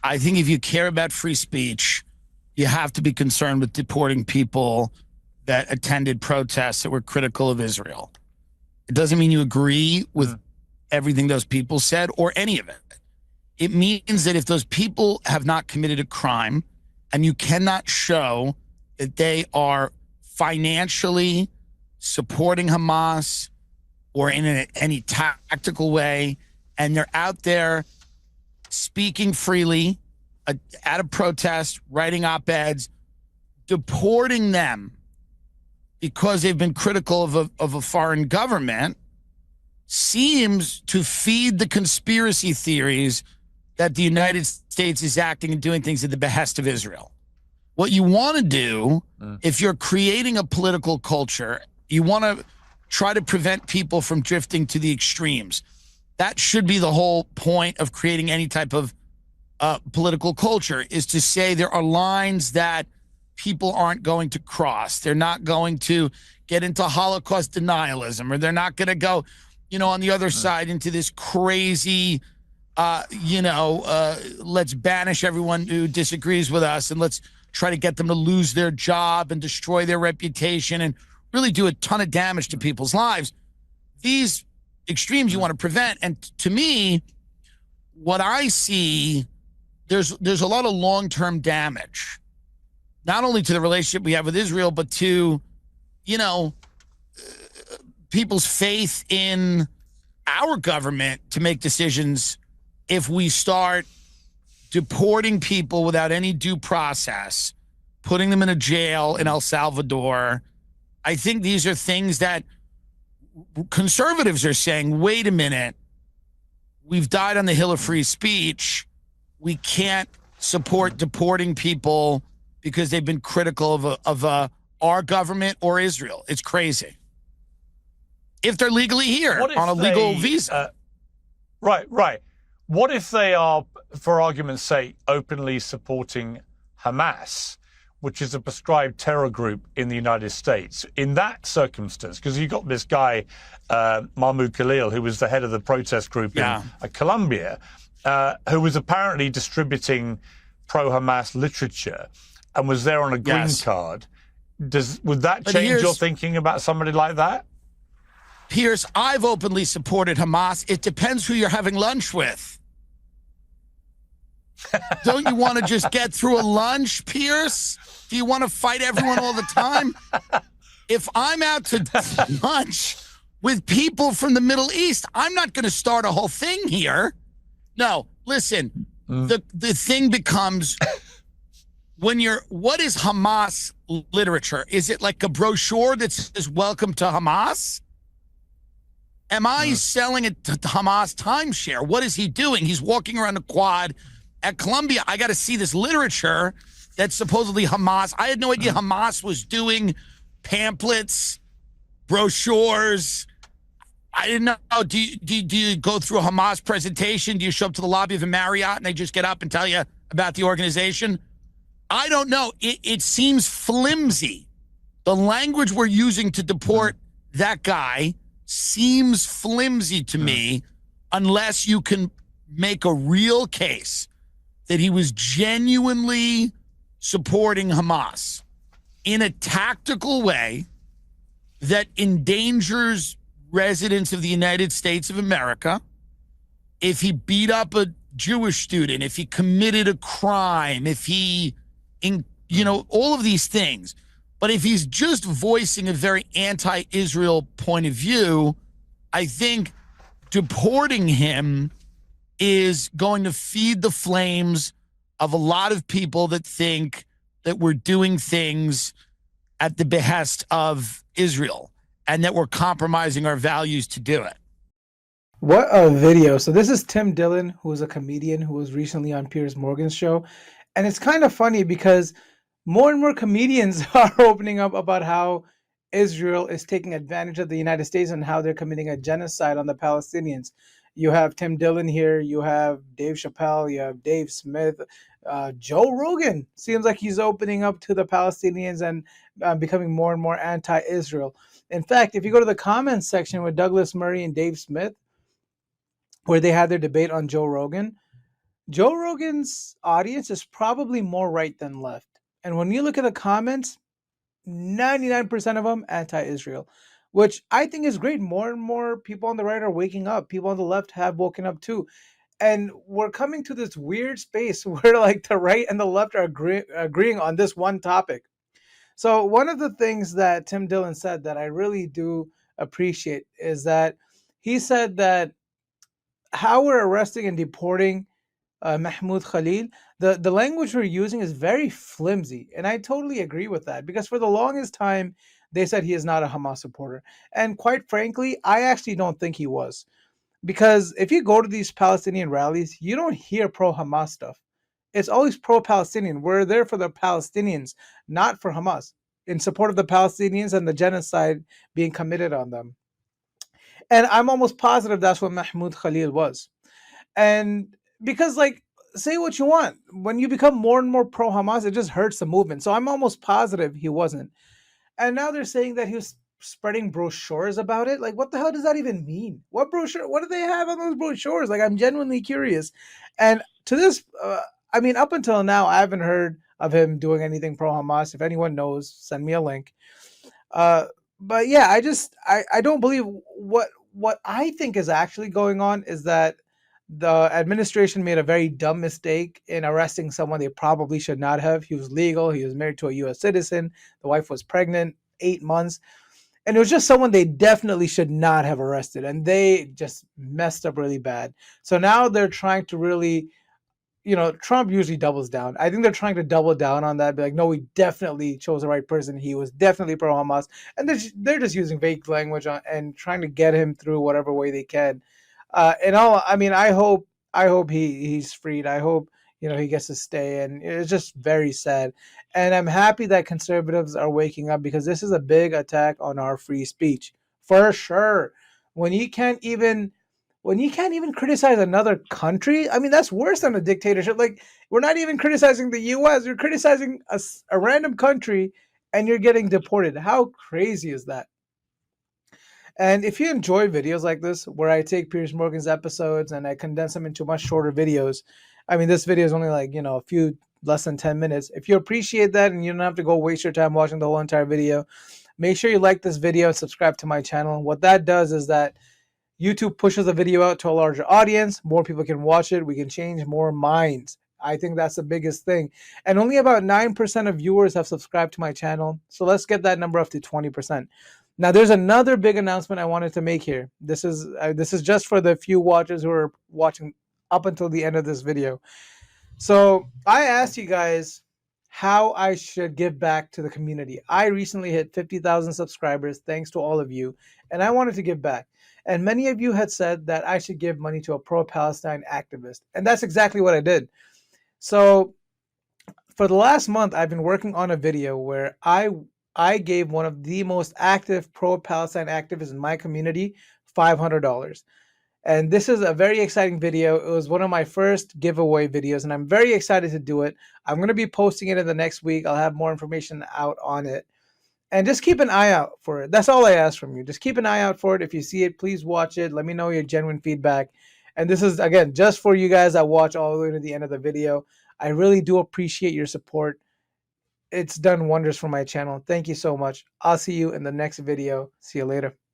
I think if you care about free speech, you have to be concerned with deporting people that attended protests that were critical of Israel. It doesn't mean you agree with everything those people said or any of it. It means that if those people have not committed a crime and you cannot show that they are financially supporting Hamas or in any tactical way, and they're out there speaking freely at a protest, writing op-eds, deporting them because they've been critical of a foreign government seems to feed the conspiracy theories that the United States is acting and doing things at the behest of Israel. What you want to do, if you're creating a political culture, you want to try to prevent people from drifting to the extremes. That should be the whole point of creating any type of political culture, is to say there are lines that people aren't going to cross. They're not going to get into Holocaust denialism, or they're not going to go, on the other side into this crazy, let's banish everyone who disagrees with us and let's try to get them to lose their job and destroy their reputation and really do a ton of damage to people's lives. These extremes you want to prevent. And to me, what I see, there's a lot of long-term damage, not only to the relationship we have with Israel, but to, people's faith in our government to make decisions. If we start deporting people without any due process, putting them in a jail in El Salvador, I think these are things that conservatives are saying, wait a minute, we've died on the hill of free speech. We can't support deporting people because they've been critical of our government or Israel. It's crazy. If they're legally here on a legal visa. Right. What if they are, for argument's sake, openly supporting Hamas, which is a prescribed terror group in the United States? In that circumstance, because you got this guy, Mahmoud Khalil, who was the head of the protest group in Colombia, who was apparently distributing pro-Hamas literature and was there on a green card. Would that change your thinking about somebody like that? Piers, I've openly supported Hamas. It depends who you're having lunch with. Don't you want to just get through a lunch, Piers? Do you want to fight everyone all the time? If I'm out to lunch with people from the Middle East, I'm not going to start a whole thing here. No, listen, the thing becomes what is Hamas literature? Is it like a brochure that says welcome to Hamas? Am I selling it to Hamas timeshare? What is he doing? He's walking around the quad at Columbia. I got to see this literature that's supposedly Hamas. I had no idea Hamas was doing pamphlets, brochures. I didn't know. Do you go through a Hamas presentation? Do you show up to the lobby of a Marriott and they just get up and tell you about the organization? I don't know. It seems flimsy. The language we're using to deport that guy seems flimsy to me, unless you can make a real case that he was genuinely supporting Hamas in a tactical way that endangers residents of the United States of America. If he beat up a Jewish student, if he committed a crime, if he, all of these things. But if he's just voicing a very anti-Israel point of view, I think deporting him is going to feed the flames of a lot of people that think that we're doing things at the behest of Israel and that we're compromising our values to do it. What a video. So this is Tim Dillon, who is a comedian who was recently on Piers Morgan's show. And it's kind of funny because more and more comedians are opening up about how Israel is taking advantage of the United States and how they're committing a genocide on the Palestinians. You have Tim Dillon here, you have Dave Chappelle, you have Dave Smith, Joe Rogan. Seems like he's opening up to the Palestinians and becoming more and more anti-Israel. In fact, if you go to the comments section with Douglas Murray and Dave Smith, where they had their debate on Joe Rogan, Joe Rogan's audience is probably more right than left. And when you look at the comments, 99% of them anti-Israel, which I think is great. More and more people on the right are waking up. People on the left have woken up too. And we're coming to this weird space where like the right and the left are agreeing on this one topic. So one of the things that Tim Dillon said that I really do appreciate is that he said that how we're arresting and deporting Mahmoud Khalil, the language we're using is very flimsy. And I totally agree with that because for the longest time, they said he is not a Hamas supporter. And quite frankly, I actually don't think he was. Because if you go to these Palestinian rallies, you don't hear pro Hamas stuff. It's always pro Palestinian. We're there for the Palestinians, not for Hamas, in support of the Palestinians and the genocide being committed on them. And I'm almost positive that's what Mahmoud Khalil was. And because, like, say what you want, when you become more and more pro Hamas, it just hurts the movement. So I'm almost positive he wasn't. And now they're saying that he was spreading brochures about it. Like, what the hell does that even mean? What brochure? What do they have on those brochures? Like, I'm genuinely curious. And to this, I mean, up until now, I haven't heard of him doing anything pro Hamas. If anyone knows, send me a link. Uh, but yeah, I don't believe what I think is actually going on is that the administration made a very dumb mistake in arresting someone they probably should not have. He was legal. He was married to a U.S. citizen. The wife was pregnant 8 months. And it was just someone they definitely should not have arrested. And they just messed up really bad. So now they're trying to really, Trump usually doubles down. I think they're trying to double down on that. Be like, no, we definitely chose the right person. He was definitely pro Hamas. And they're just using vague language and trying to get him through whatever way they can. I mean, I hope he's freed. I hope he gets to stay, and it's just very sad. And I'm happy that conservatives are waking up because this is a big attack on our free speech for sure. When you can't even criticize another country, I mean that's worse than a dictatorship. Like we're not even criticizing the U.S. You're criticizing a random country, and you're getting deported. How crazy is that? And if you enjoy videos like this, where I take Piers Morgan's episodes and I condense them into much shorter videos, I mean, this video is only like, a few less than 10 minutes. If you appreciate that and you don't have to go waste your time watching the whole entire video, make sure you like this video and subscribe to my channel. What that does is that YouTube pushes the video out to a larger audience. More people can watch it. We can change more minds. I think that's the biggest thing. And only about 9% of viewers have subscribed to my channel. So let's get that number up to 20%. Now, there's another big announcement I wanted to make here. This is just for the few watchers who are watching up until the end of this video. So I asked you guys how I should give back to the community. I recently hit 50,000 subscribers, thanks to all of you, and I wanted to give back. And many of you had said that I should give money to a pro-Palestine activist, and that's exactly what I did. So for the last month, I've been working on a video where I gave one of the most active pro-Palestine activists in my community $500. And this is a very exciting video. It was one of my first giveaway videos, and I'm very excited to do it. I'm going to be posting it in the next week. I'll have more information out on it. And just keep an eye out for it. That's all I ask from you. Just keep an eye out for it. If you see it, please watch it. Let me know your genuine feedback. And this is, again, just for you guys that watch all the way to the end of the video. I really do appreciate your support. It's done wonders for my channel. Thank you so much. I'll see you in the next video. See you later.